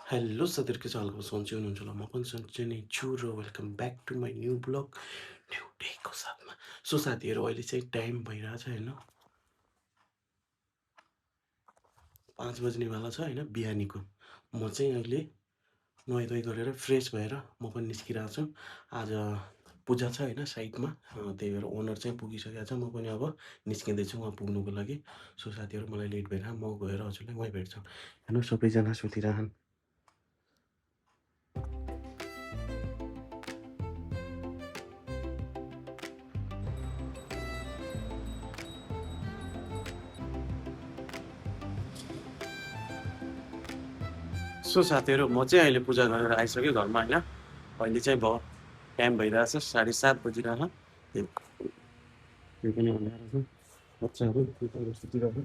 Hello साथीहरु, के छ हालको सन्चै हुनुहुन्छ होला? म पनि सन्चै नै छु र welcome back to my new blog, new डेको साथमा। सो साथीहरु, अहिले चाहिँ टाइम भइरहेछ हैन, 5 बज्नेवाला छ हैन बिहानीको। म चाहिँ अहिले नुहाईधुवाई गरेर फ्रेस भएर म पनि निस्किरहेको छु। आज पूजा छ हैन साइडमा, त्यही भएर ओनर चाहिँ पुगिसकेको छ। म पनि अब निस्किँदैछु वहाँ पुग्नुको लागि। सो साथीहरु, मलाई लेट भइरहेको, म गएर हजुरलाई वहीँ भेट्छु। हेर्नु सबैजना सुतिरहन्। सो साथीहरु, म चाहिँ अहिले पूजा गरेर आइसकेँ घरमा हैन। अहिले चाहिँ भयो टाइम भइरहेछ 7:30 बजिरहेछ। त्यही पनि अँध्यारो छ। बच्चाहरू त्यता सुतिरहेको।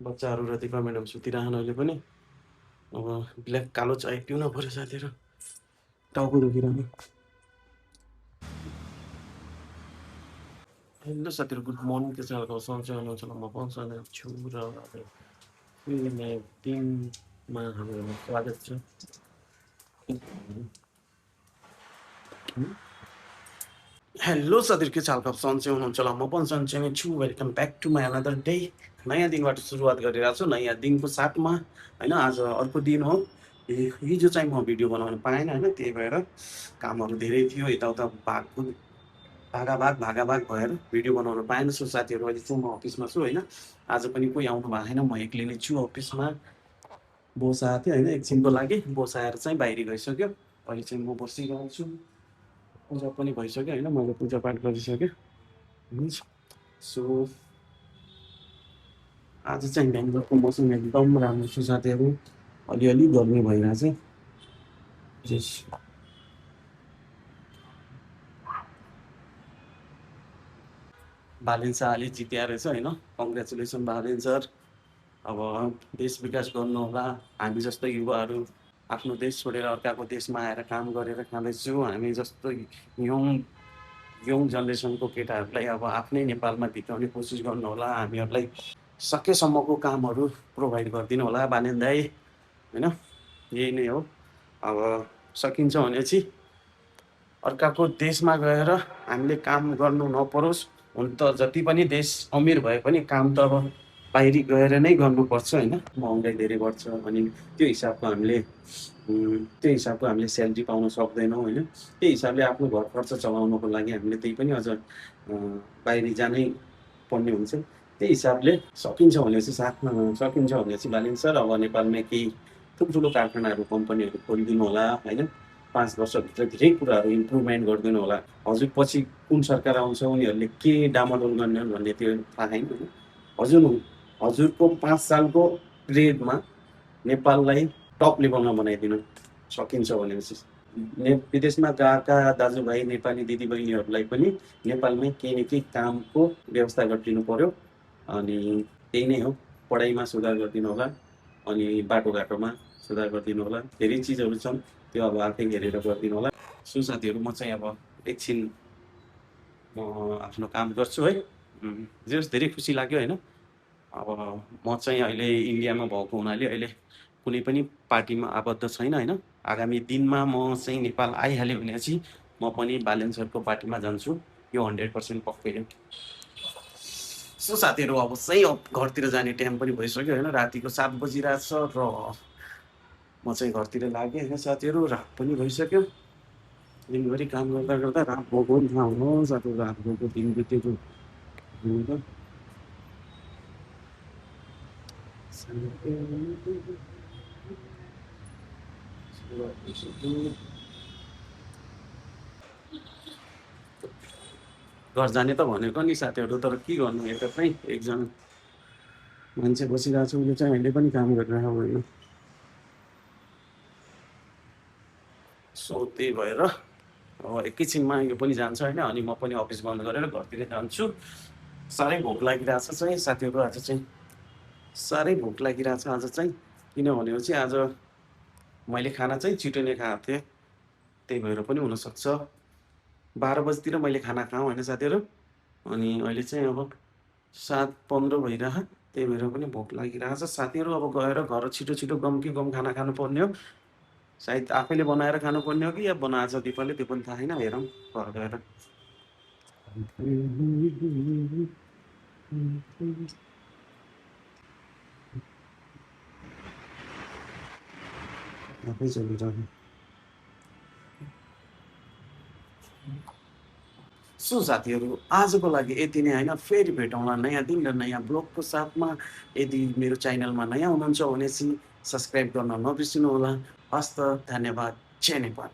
बच्चाहरू र दिपा म्याडम सुतिरहन् अहिले पनि। अब ब्ल्याक कालो चाय पिउन पर्यो साथीहरु। टाउको दुखिरहन्छ। हेलो साथीहरु, गुड मर्निङ। के छ हालको? सन्चै हुनुहुन्छ होला? म पनि सन्चै छु र फेरि नयाँ दिनमा हामीहरूलाई स्वागत छ। हेलो साथीहरु, के छ हालको? सन्चै हुनुहुन्छ होला? म पनि सन्चै नै छु। Welcome back to my another day. नयाँ दिनबाट सुरुवात गरिरहेको छु, नयाँ दिनको साथमा हैन। आज अर्को दिन हो। हिजो चाहिँ म भिडियो बनाउन पाएन हैन, त्यही भएर कामहरू धेरै थियो। यताउता भागाभाग भएर भिडियो बनाउन पाएन। सो साथीहरु, अहिले चाहिँ म अफिसमा छु हैन। आज पनि कोही आउनु भएको छैन, म एक्लै नै छु अफिसमा। बोस आएको थियो हैन एकछिनको लागि। बोस आएर चाहिँ बाहिर गइसक्यो। अहिले चाहिँ म बसिरहेको छु। पूजा पनि भइसक्यो हैन, मैले पूजापाठ गरिसकेँ। सो आज चाहिँ बेङ्गलोरको मौसम एकदम राम्रो छ साथीहरु। अलिअलि गर्मी भइरहेछ। जस बालेन शाहले जित्या रहेछ हैन। Congratulation Balen sir. अब देश विकास गर्नुहोला। हामी जस्तो युवाहरू आफ्नो देश छोडेर अर्काको देशमा आएर काम गरेर खाँदैछौँ। हामी जस्तो यङ जेनेरेसनको केटाहरूलाई अब आफ्नै नेपालमा भित्राउने कोसिस गर्नुहोला। हामीहरूलाई सकेसम्मको कामहरू प्रोभाइड गरिदिनु होला बालेन दाइ हैन। यही नै हो। अब सकिन्छ भनेपछि अर्काको देशमा गएर हामीले काम गर्नु नपरोस्। हुन त जति पनि देश अमीर भए पनि काम त अब बाहिरी गएर नै गर्नुपर्छ हैन। महँगाइ धेरै बढ्छ अनि त्यो हिसाबको हामीले स्यालेरी पाउन सक्दैनौँ हैन। त्यही हिसाबले आफ्नो घर खर्च चलाउनको लागि हामीले त्यही पनि अझ बाहिरी जानै पर्ने हुन्छ। त्यही हिसाबले सकिन्छ भनेपछि बालेन सर अब नेपालमा केही ठुल्ठुलो कारखानाहरू कम्पनीहरू खोलिदिनु होला हैन। 5 वर्षभित्र धेरै कुराहरू इम्प्रुभमेन्ट गरिदिनु होला। हजुर पछि कुन सरकार आउँछ उनीहरूले के डामाडोल गर्ने भन्ने त्यो थाहा छैन हैन। हजुरको 5 सालको पिरियडमा नेपाललाई टप लेभलमा बनाइदिनु सकिन्छ भनेपछि विदेशमा गएका दाजुभाइ नेपाली दिदीबहिनीहरूलाई पनि नेपालमै केही न केही कामको व्यवस्था गरिदिनु पर्यो। अनि त्यही नै हो। पढाइमा सुधार गरिदिनु होला अनि बाटोघाटोमा सुधार गरिदिनु होला। धेरै चिजहरू छन्, त्यो अब आफै हेरेर गरिदिनु होला। सो साथीहरु, म चाहिँ अब एकछिन आफ्नो काम गर्छु है। जे होस्, धेरै खुसी लाग्यो हैन। अब म चाहिँ अहिले इन्डियामा भएको हुनाले अहिले कुनै पनि पार्टीमा आबद्ध छैन हैन। आगामी दिनमा म चाहिँ नेपाल आइहालेँ भनेपछि म पनि बालेन सरको पार्टीमा जान्छु। यो 100% पक्कै हो। सो साथीहरु, अब चाहिँ घरतिर जाने टाइम पनि भइसक्यो हैन। रातिको 7 बजिरहेछ र म चाहिँ घरतिर लागेँ हैन साथीहरु। रात पनि भइसक्यो। दिनभरि काम गर्दा गर्दा रात भएको पनि थाहा हुन्न साथीहरु। रात भएको दिन बितेको हुँदैन। घर जाने त भनेको नि साथीहरु, तर के गर्नु, यता चाहिँ एकजना मान्छे बसिरहेको छ, उसले चाहिँ अहिले पनि काम गरिरहेको होइन। सो त्यही भएर अब एकैछिनमा यो पनि जान्छ होइन। अनि म पनि अफिस बन्द गरेर घरतिर जान्छु। साह्रै भोक लागिरहेछ चाहिँ साथीहरु। आज चाहिँ साह्रै भोक लागिरहेछ आज चाहिँ। किन भनेपछि आज मैले खाना चाहिँ छिटो नै खाएको थिएँ, त्यही भएर पनि हुनसक्छ। 12 बजीतिर मैले खाना खाऊँ होइन साथीहरु। अनि अहिले चाहिँ अब 7:15 भइरह, त्यही भएर पनि भोक लागिरहेको छ। साथीहरू अब गएर घर छिटो गम कि गम खाना खानुपर्ने हो। सायद आफैले बनाएर खानुपर्ने हो कि या बनाएछ दिपाले त्यो पनि थाहा छैन, हेरौँ घर गएर। आफै चलिरह्यो। सो साथीहरू आजको लागि यति नै होइन, फेरि भेटौँला नयाँ दिन र नयाँ ब्लगको साथमा। यदि मेरो च्यानलमा नयाँ हुनुहुन्छ भने सब्सक्राइब गर्न नबिर्सिनुहोला। हस्त, धन्यवाद, जय नेपाल।